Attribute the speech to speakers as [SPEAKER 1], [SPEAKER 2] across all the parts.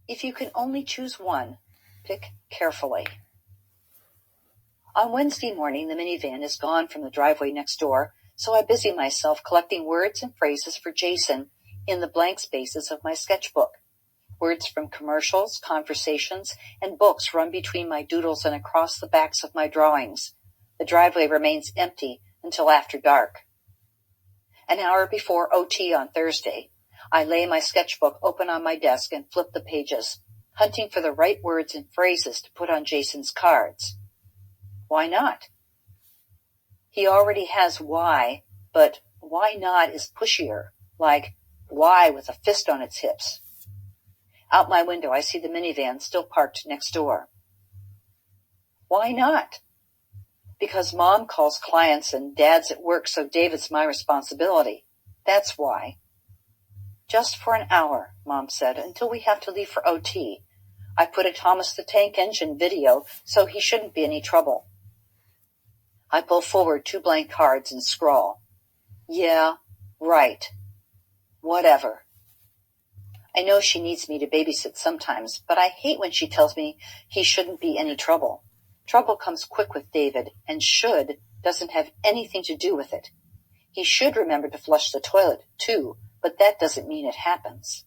[SPEAKER 1] If you can only choose one, pick carefully. On Wednesday morning, the minivan is gone from the driveway next door, so I busy myself collecting words and phrases for Jason in the blank spaces of my sketchbook. Words from commercials, conversations, and books run between my doodles and across the backs of my drawings. The driveway remains empty until after dark. An hour before OT on Thursday, I lay my sketchbook open on my desk and flip the pages, hunting for the right words and phrases to put on Jason's cards. Why not? He already has why, but why not is pushier, like why with a fist on its hips. Out my window, I see the minivan still parked next door. Why not? Because Mom calls clients and Dad's at work, so David's my responsibility. That's why. Just for an hour, Mom said, until we have to leave for OT. I put a Thomas the Tank Engine video, so he shouldn't be any trouble. I pull forward 2 blank cards and scrawl. Yeah, right. Whatever. I know she needs me to babysit sometimes, but I hate when she tells me he shouldn't be any trouble. Trouble comes quick with David, and should doesn't have anything to do with it. He should remember to flush the toilet, too, but that doesn't mean it happens.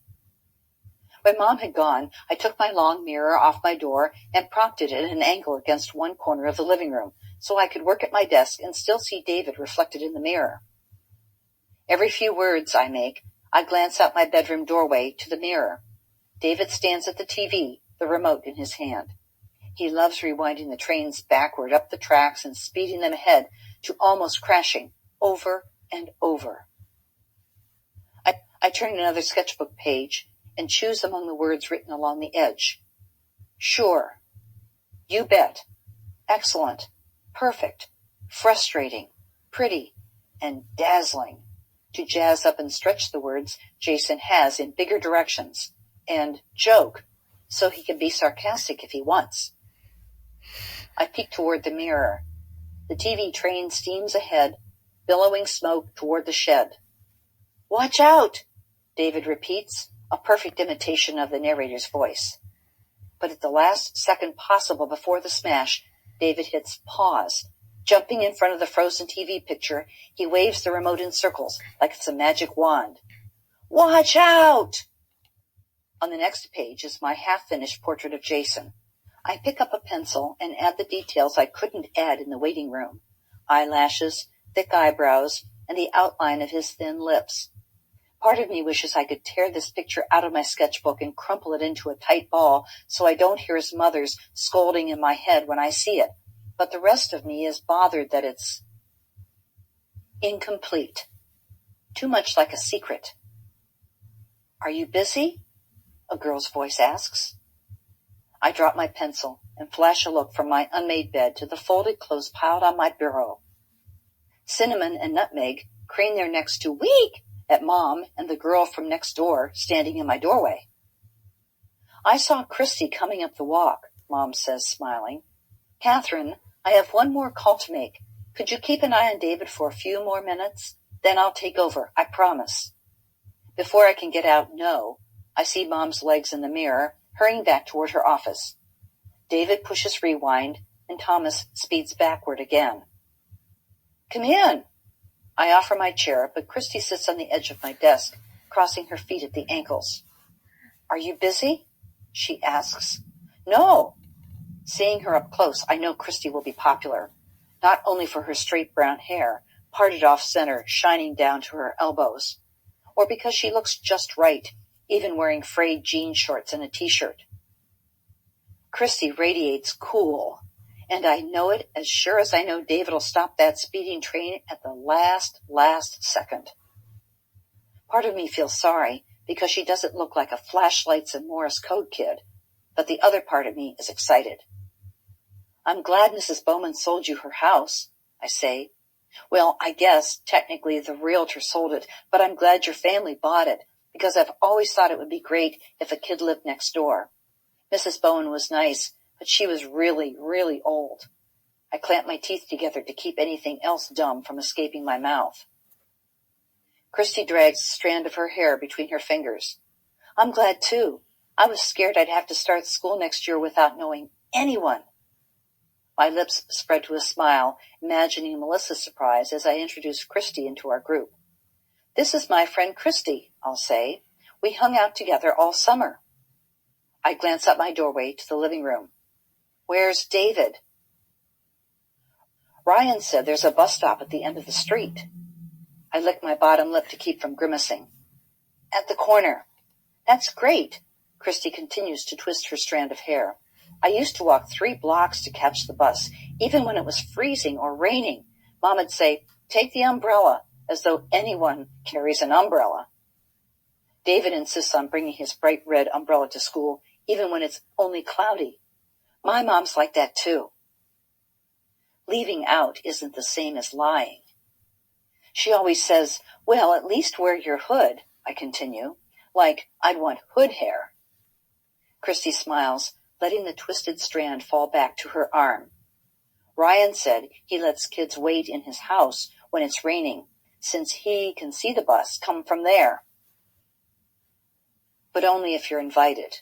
[SPEAKER 1] When Mom had gone, I took my long mirror off my door and propped it at an angle against one corner of the living room, so I could work at my desk and still see David reflected in the mirror. Every few words I make, I glance out my bedroom doorway to the mirror. David stands at the TV, the remote in his hand. He loves rewinding the trains backward up the tracks and speeding them ahead to almost crashing, over and over. I turn another sketchbook page and choose among the words written along the edge. Sure. You bet. Excellent. Perfect. Frustrating. Pretty. And dazzling. To jazz up and stretch the words Jason has in bigger directions. And joke, so he can be sarcastic if he wants. I peek toward the mirror. The TV train steams ahead, billowing smoke toward the shed. Watch out, David repeats, a perfect imitation of the narrator's voice. But at the last second possible before the smash, David hits pause. Jumping in front of the frozen TV picture, he waves the remote in circles like it's a magic wand. Watch out! On the next page is my half-finished portrait of Jason. I pick up a pencil and add the details I couldn't add in the waiting room. Eyelashes, thick eyebrows, and the outline of his thin lips. Part of me wishes I could tear this picture out of my sketchbook and crumple it into a tight ball so I don't hear his mother's scolding in my head when I see it. But the rest of me is bothered that it's incomplete. Too much like a secret. Are you busy? A girl's voice asks. I drop my pencil and flash a look from my unmade bed to the folded clothes piled on my bureau. Cinnamon and Nutmeg crane their necks to "Week!" at Mom and the girl from next door standing in my doorway. I saw Christy coming up the walk, Mom says, smiling. Catherine, I have one more call to make. Could you keep an eye on David for a few more minutes? Then I'll take over, I promise. Before I can get out no, I see Mom's legs in the mirror, hurrying back toward her office. David pushes rewind, and Thomas speeds backward again. Come in. I offer my chair, but Christy sits on the edge of my desk, crossing her feet at the ankles. Are you busy? She asks. No. Seeing her up close, I know Christy will be popular, not only for her straight brown hair, parted off center, shining down to her elbows, or because she looks just right, even wearing frayed jean shorts and a t-shirt. Christy radiates cool, and I know it as sure as I know David will stop that speeding train at the last second. Part of me feels sorry because she doesn't look like a flashlights and Morse code kid, but the other part of me is excited. I'm glad Mrs. Bowman sold you her house, I say. Well, I guess technically the realtor sold it, but I'm glad your family bought it because I've always thought it would be great if a kid lived next door. Mrs. Bowen was nice, but she was really, really old. I clamp my teeth together to keep anything else dumb from escaping my mouth. Christy drags a strand of her hair between her fingers. I'm glad, too. I was scared I'd have to start school next year without knowing anyone. My lips spread to a smile, imagining Melissa's surprise as I introduced Christy into our group. This is my friend Christy, I'll say. We hung out together all summer. I glance up my doorway to the living room. Where's David? Ryan said there's a bus stop at the end of the street. I lick my bottom lip to keep from grimacing. At the corner. That's great. Christy continues to twist her strand of hair. I used to walk 3 blocks to catch the bus, even when it was freezing or raining. Mom would say, take the umbrella, as though anyone carries an umbrella. David insists on bringing his bright red umbrella to school, even when it's only cloudy. My mom's like that too. Leaving out isn't the same as lying. She always says, well, at least wear your hood, I continue, like I'd want hood hair. Christy smiles, letting the twisted strand fall back to her arm. Ryan said he lets kids wait in his house when it's raining, since he can see the bus come from there. But only if you're invited.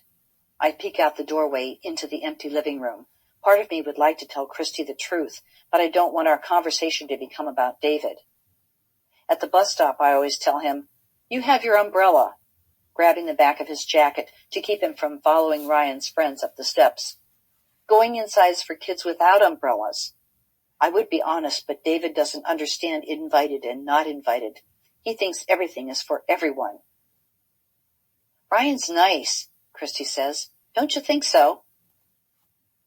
[SPEAKER 1] I peek out the doorway into the empty living room. Part of me would like to tell Christy the truth, but I don't want our conversation to become about David. At the bus stop, I always tell him, you have your umbrella, grabbing the back of his jacket to keep him from following Ryan's friends up the steps. Going inside is for kids without umbrellas. I would be honest, but David doesn't understand invited and not invited. He thinks everything is for everyone. Ryan's nice, Christy says. Don't you think so?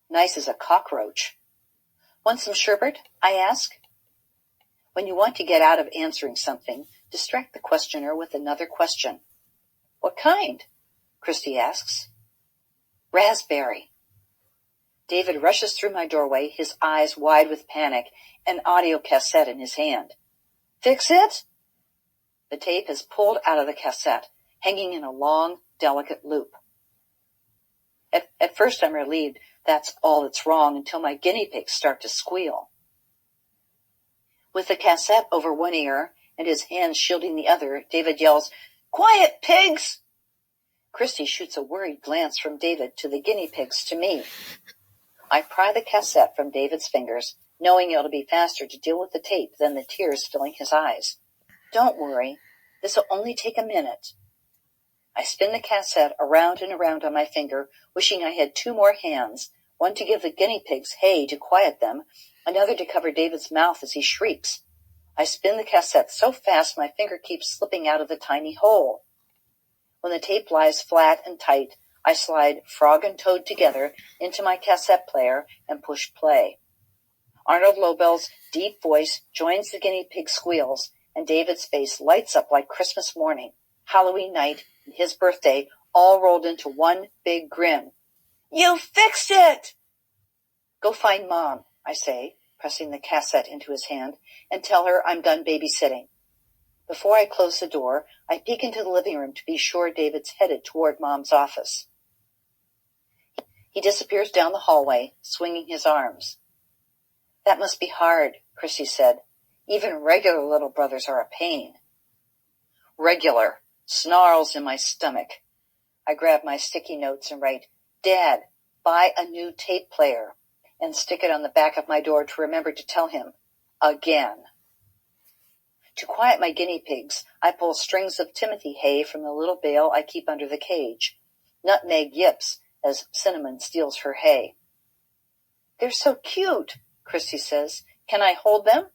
[SPEAKER 1] Nice as a cockroach. Want some sherbet? I ask. When you want to get out of answering something, distract the questioner with another question. What kind? Christy asks. Raspberry. David rushes through my doorway, his eyes wide with panic, an audio cassette in his hand. Fix it? The tape is pulled out of the cassette, hanging in a long, delicate loop. At first I'm relieved that's all that's wrong until my guinea pigs start to squeal. With the cassette over one ear and his hands shielding the other, David yells, Quiet, pigs! Christy shoots a worried glance from David to the guinea pigs to me. I pry the cassette from David's fingers, knowing it'll be faster to deal with the tape than the tears filling his eyes. Don't worry, this'll only take a minute. I spin the cassette around and around on my finger, wishing I had 2 more hands, one to give the guinea pigs hay to quiet them, another to cover David's mouth as he shrieks. I spin the cassette so fast my finger keeps slipping out of the tiny hole. When the tape lies flat and tight, I slide Frog and Toad together into my cassette player and push play. Arnold Lobel's deep voice joins the guinea pig squeals, and David's face lights up like Christmas morning, Halloween night, and his birthday, all rolled into one big grin. You fixed it! Go find Mom, I say, pressing the cassette into his hand, and tell her I'm done babysitting. Before I close the door, I peek into the living room to be sure David's headed toward Mom's office. He disappears down the hallway, swinging his arms. That must be hard, Chrissy said. Even regular little brothers are a pain. Regular. Snarls in my stomach. I grab my sticky notes and write, Dad, buy a new tape player, and stick it on the back of my door to remember to tell him. Again. To quiet my guinea pigs, I pull strings of Timothy hay from the little bale I keep under the cage. Nutmeg yips as Cinnamon steals her hay. They're so cute, Christy says. Can I hold them?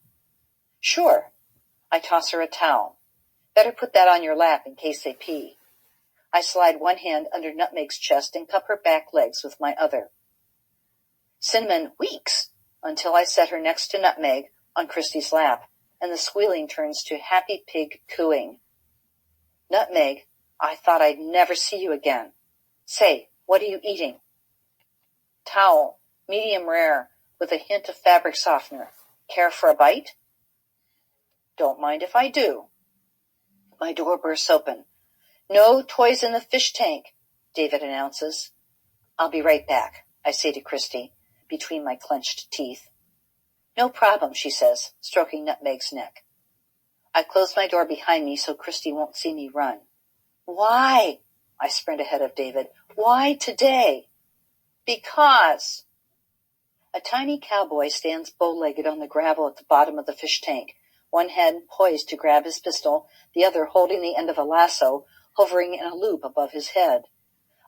[SPEAKER 1] Sure. I toss her a towel. Better put that on your lap in case they pee. I slide one hand under Nutmeg's chest and cup her back legs with my other. Cinnamon weeks until I set her next to Nutmeg on Christy's lap, and the squealing turns to happy pig cooing. Nutmeg, I thought I'd never see you again. Say, what are you eating? Towel, medium rare, with a hint of fabric softener. Care for a bite? Don't mind if I do. My door bursts open. No toys in the fish tank, David announces. I'll be right back, I say to Christy, between my clenched teeth. No problem, she says, stroking Nutmeg's neck. I close my door behind me so Christy won't see me run. Why? I sprint ahead of David. Why today? Because. A tiny cowboy stands bow-legged on the gravel at the bottom of the fish tank, one hand poised to grab his pistol, the other holding the end of a lasso, hovering in a loop above his head.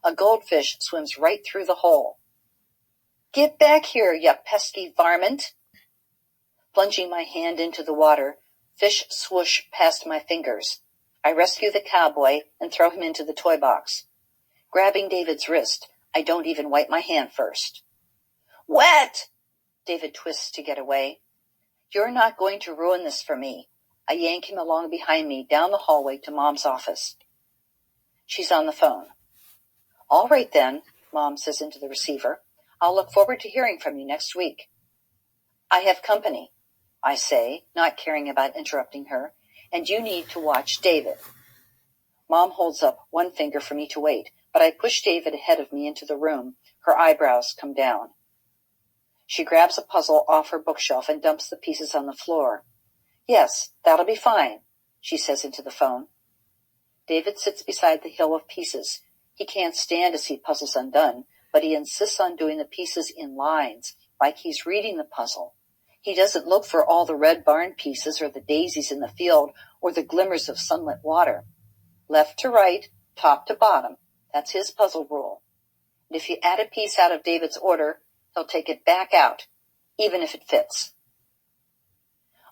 [SPEAKER 1] A goldfish swims right through the hole. Get back here, you pesky varmint! Plunging my hand into the water, fish swoosh past my fingers. I rescue the cowboy and throw him into the toy box. Grabbing David's wrist, I don't even wipe my hand first. Wet! David twists to get away. You're not going to ruin this for me. I yank him along behind me down the hallway to Mom's office. She's on the phone. All right then, Mom says into the receiver. I'll look forward to hearing from you next week. I have company, I say, not caring about interrupting her, and you need to watch David. Mom holds up one finger for me to wait, but I push David ahead of me into the room. Her eyebrows come down. She grabs a puzzle off her bookshelf and dumps the pieces on the floor. Yes, that'll be fine, she says into the phone. David sits beside the hill of pieces. He can't stand to see puzzles undone, but he insists on doing the pieces in lines, like he's reading the puzzle. He doesn't look for all the red barn pieces or the daisies in the field or the glimmers of sunlit water. Left to right, top to bottom. That's his puzzle rule. And if you add a piece out of David's order, he'll take it back out, even if it fits.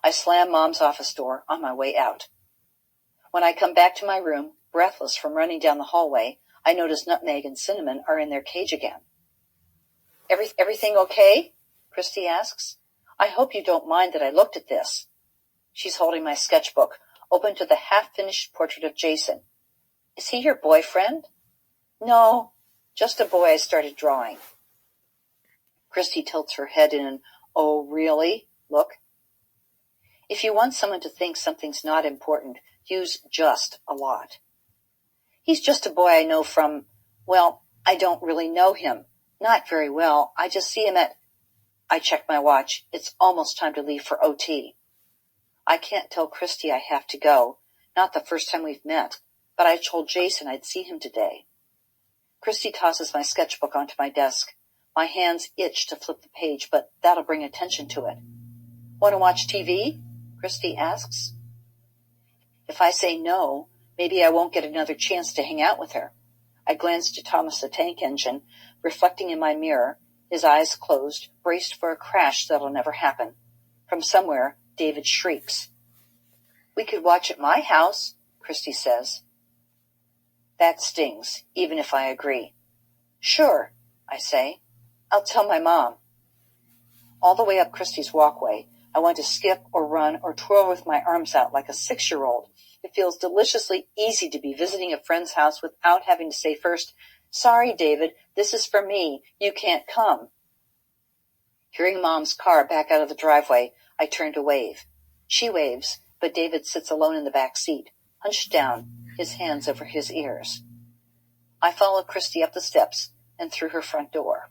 [SPEAKER 1] I slam Mom's office door on my way out. When I come back to my room, breathless from running down the hallway, I notice Nutmeg and Cinnamon are in their cage again. Everything okay? Christy asks. I hope you don't mind that I looked at this. She's holding my sketchbook, open to the half-finished portrait of Jason. Is he your boyfriend? No, just a boy I started drawing. Christy tilts her head in an, oh, really? Look. If you want someone to think something's not important, use just a lot. He's just a boy I know from, well, I don't really know him. Not very well. I just see him at... I check my watch. It's almost time to leave for OT. I can't tell Christy I have to go. Not the first time we've met, but I told Jason I'd see him today. Christy tosses my sketchbook onto my desk. My hands itch to flip the page, but that'll bring attention to it. Want to watch TV? Christy asks. If I say no, maybe I won't get another chance to hang out with her. I glance to Thomas the Tank Engine, reflecting in my mirror, his eyes closed, braced for a crash that'll never happen. From somewhere, David shrieks. We could watch at my house, Christy says. That stings, even if I agree. Sure, I say. I'll tell my mom. All the way up Christy's walkway, I want to skip or run or twirl with my arms out like a 6-year-old. It feels deliciously easy to be visiting a friend's house without having to say first, sorry, David, this is for me. You can't come. Hearing Mom's car back out of the driveway, I turn to wave. She waves, but David sits alone in the back seat, hunched down, his hands over his ears. I follow Christy up the steps and through her front door.